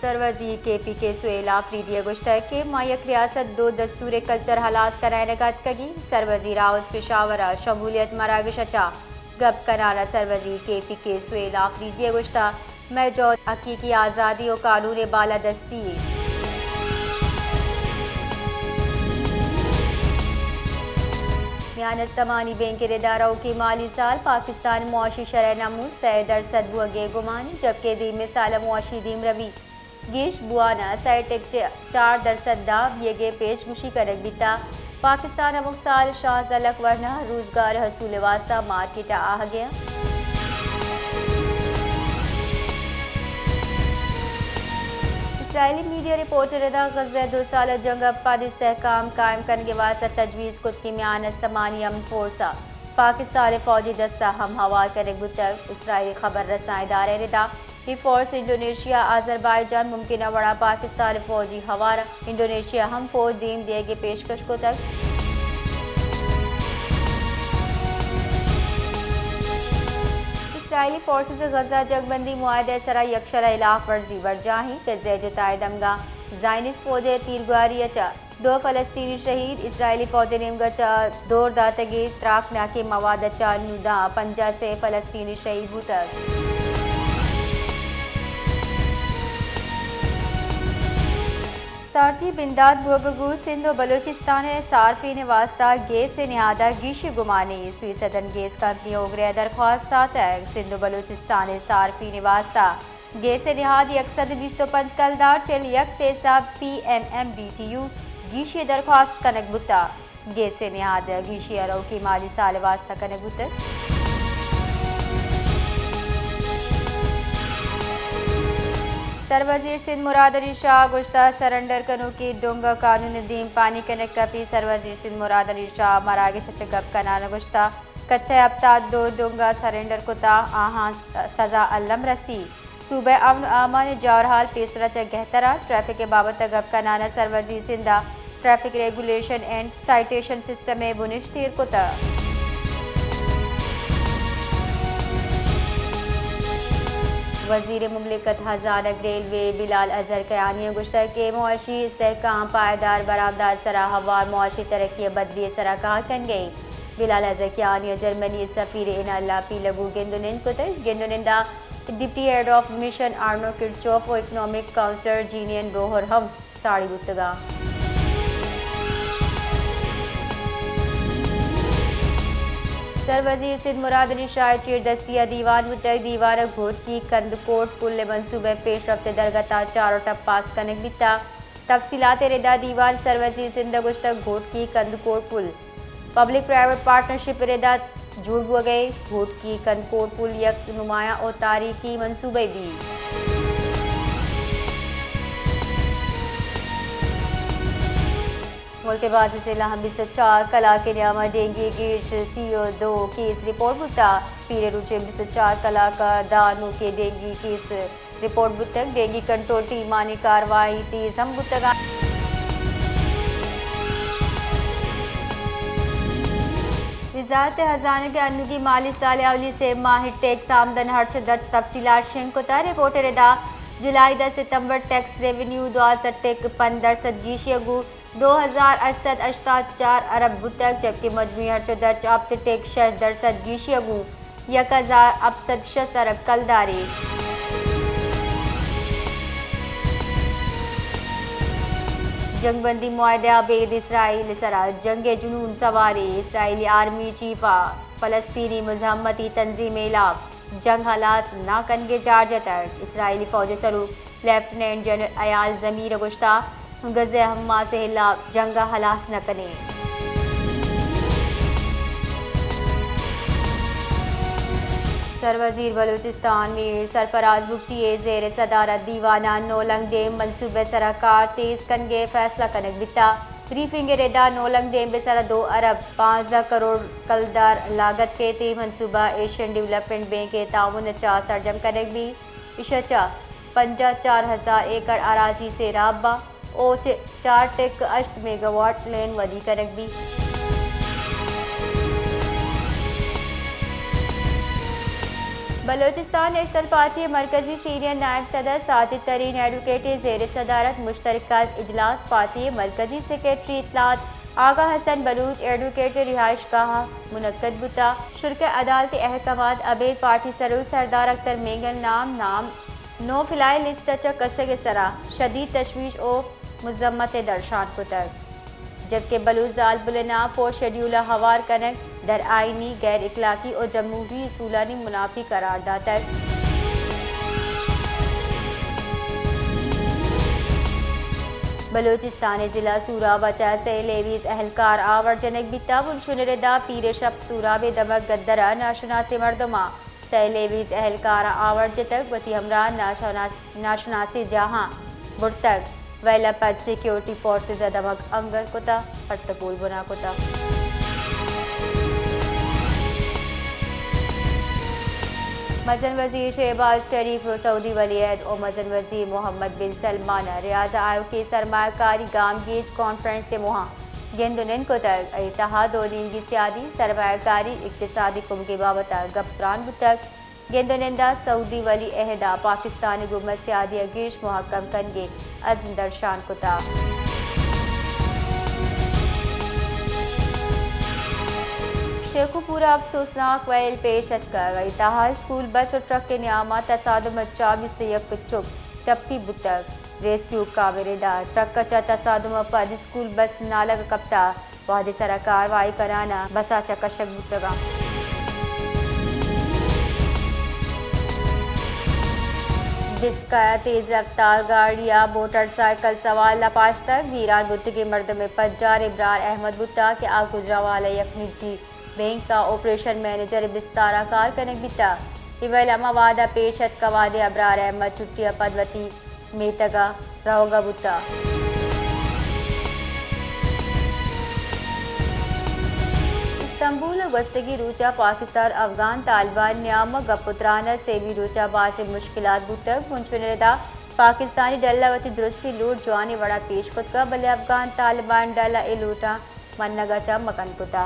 सरवजी KPK Suhail Afridi गुश्तर के मायक रियासत दो दस्तूर कल्चर हलास कराने कगी सरवजी राउस पेशावर शमूलियत मरागश अचा गप कराना सरवजी KPK सुहेल आफरीदी गुश्ता मौजूद हकीकी आज़ादी और कानून बालादस्ती म्यानस तमानी बैंक इदारों की माली साल पाकिस्तान मुआशी शरह नमूद 100% बुअगे गुमान जबकि दीम साल मुआशी दीम रवि गिश बुआना 4% दाम ये पेशगुशी करक बिता पाकिस्तान अमुक साल शाह जलक वरना रोजगार हसूल वास्ता मार्केट आ गया इसराइली मीडिया रिपोर्टर गज़ा 2 साल जंग अफादी सहकाम कायम करने के वास्ते तजवीज़ खुद की म्यानस तमानी अमन फोर्सा पाकिस्तान फौजी दस्ता हम हवा करे गुतक इसराइली खबर रसां इदारे रिदा ही फोर्स इंडोनेशिया अजरबैजान मुमकिन वड़ा पाकिस्तान फौजी हवारा इंडोनेशिया हम फौज दीन दिए के पेशकश को तक इसराइली फोर्सेस गजा जगबंदी मुआहदे सरा यकशरा इलाफ वर्जी वर्जाही तेज़ दमगा जाइनिस फौजे तीरगारी अचा 2 फलस्तीनी शहीद इसराइली फौज निमगचा दौर दातगी त्राक नाके मवाद अचा नुदा 50 से फलस्तीनी शहीद बुतक सारथी बिंदाद बुगगू सिंध और बलूचिस्तान सार्फिन वास्ता गैस से निहादा गिशी गुमानी सुई सदन गैस कंपनी ओगरे दरख्वास्त साथ सिंध और बलूचिस्तान सार्फिन वास्ता गैस से निहाद 125 कलदार चल यक तेसाब PMMBTU गिशी दरख्वास्त कनक बुता गैस से निहाद गिशी अरो की माली साल वास्ता कनक बुता सरवजीर सिंध मुराद अली शाह गुश्ता सरेंडर कनो की डोंगा कानून दीम पानी कनेक कपी सरवजीर सिंध मुराद अली शाह मरागे गप कनान गुश्ता कच्चे अबता 2 डोंगा सरेंडर कुता आहा सजा अल्लम रसी सूबे अमन आमान जौरहाल पेसरा च गहतरा ट्रैफिक के बाबत गप कनाना सरवजीर सिंधा traffic regulation and citation system में बुनिश तीर कुता वज़ीर मुमलिकत हज़ारक रेलवे बिलाल अजहर कयानी गुश्तर के मुआशी सहकाम पायदार बरामदार सरा हवार मुआशी तरक्की बदली सरा कहा कन गई बिलाल अजहर कयानी जर्मनी सफ़ीर इन अल्लाह पी लगू गेंदुनिंद कुतर गेंदुनिंदा deputy head of mission Arno Kirchhoff और इकनॉमिक काउंसलर जीनियन रोहर हम साड़ी गुस्तगा सरवजीर सिंध मुराद अली शाह चीर दस्तिया दीवान मुतक दीवार घोट की कंदकोट पुल मंसूबे पेश रफ्ते दरगता 4 टप पास कनक बिता तफसीलात रेदा दीवान सरवजीर सिंध गुश्तक घोट की कंदकोट पुल पब्लिक प्राइवेट पार्टनरशिप रेदा जुड़ हुए गए घोट की कंदकोट पुल यक नुमाया और तारीखी मंसूबे भी मुल्क के बाद जिला हम 4 कला के नियामा डेंगी गिश CO2 केस रिपोर्ट बुता पीरे रुचे 4 कला का दानू के डेंगी केस रिपोर्ट बुतक डेंगी कंट्रोल टीम मानी कार्रवाई तेज हम बुतगा वजारत खजाना के अन्नू की माली साल अवली से माहिर टैक्स आमदन हर्ष दर्ज तफसीलात शेंकोता रिपोर्टर एदा जुलाई 10 सितंबर टैक्स रेवेन्यू 2015 जीशियगु 2084 अरब बुतक जबकि मजमूई हर्च दर्ज अब टैक्स 6% जीशियगु 1066 अरब कलदारी जंगबंदी मुआहदा बेद इसराइल सरा जंग जुनून सवारी इसराइली आर्मी चीफा फलस्तीनी मजहमती तंजीम इलाफ जंग हलास ना कनगे जारजत इसराइली फौज सरूप लेफ्टिनेंट जनरल अयाल जमीर गुश्ता गज़े हम्मा से जंग हलास न कने सरवजीर बलूचिस्तान मीर सरफराज भुट्टी जेर सदारत दीवाना नोलंग डेम मनसूबे सराकार तेज कनगे फैसला कनक बिता ब्रीफिंग रेदा नोलंग डेम बेसरा 2 अरब 15 करोड़ कलदार लागत के ते मनसूबा एशियन डेवलपमेंट बैंक के ताउन चा सरजम कनक भी इशचा 54,000 एकड़ अराजी से राबा और 4.8 मेगावाट लेन वधी कनक भी बलोचिस्तान नेशनल पार्टी मरकजी सीनियर नायब सदर साजिद तरीन एडवोकेट ज़ेर सदारत मुश्तरका इजलास पार्टी मरकजी सेक्रेटरी इतलात आगा हसन बलूच एडवोकेट रिहाइश गाह मुनक्कद बुता शुल्क अदालती अहकामात अबेद पार्टी सरू सरदार अख्तर मेंगल नाम नो फिलाई लिस्ट कशग सरा शदीद तशवीश ओ मुजम्मत दर्शान को तक जबकि बलूजाल बुलना फोर शेड्यूल हवार कनक दर आइनी गैर इखलाकी और जमहूरी असूलानी मुनाफी करार दाता बलोचिस्तान जिला सूरा बचा से लेवीज अहलकार आवर जनक बिता बुलशुनरदा पीर शब सूरा बे दमक गद्दरा नाशुना से मर्दमा से लेवीज अहलकार आवर जतक वती हमरा नाशुना से जहाँ बुड़तक वैला पद सिक्योरिटी फोर्सेज दमक अंगर कुता पट्टपोल बुना कुता मजन वजीर शहबाज शरीफ सऊदी वलीअहद और मजन वजीर मोहम्मद बिन सलमान रियाज आयोग के सरमाकारी गाम गेज कॉन्फ्रेंस से मुहा गेंदुनन को तक इत्तेहाद और नींगी सियादी सरमाकारी इक्तिसादी कुम के बाबत गप्रान बुतक गेंदुनंदा सऊदी वली अहदा पाकिस्तानी हुकूमत सियादी अगेश मुहक्कम कनगे अज़्म दर्शान कुता शेखुपुरा अफसोसनाक वैल पेशत कर गई तहा स्कूल बस और ट्रक के नियामा तसादम 24 से यक चुप टप्पी बुतक रेस्क्यू काबिरेदार ट्रक का तसादम पद स्कूल बस नाला का कप्ता वादे सरा कार्रवाई कराना बसा चकशक बुतगा जिसका तेज रफ्तार गाड़ियाँ मोटरसाइकिल सवार लपाश तक वीरान बुद्ध के मर्द में पज्जार इब्रार अहमद बुत्ता के आग गुजरा वाला यकनिजी बैंक का ऑपरेशन मैनेजर बिस्तारा कार कनक बिता इवेला मवादा पेशत कवादे अब्रार अहमद चुट्टिया पदवती मेतगा रहोगा बुत्ता इस्तांबुल गस्तगी रूचा पाकिस्तान अफगान तालिबान न्याम गपुत्राना से भी रूचा बासे मुश्किलात बुतक मुंशुनदा पाकिस्तानी डल्लावती दुरुस्ती लूट जवानी बड़ा पेश खुद का बल्ले अफगान तालिबान डला ए लूटा मन्नगा चा मकन कुता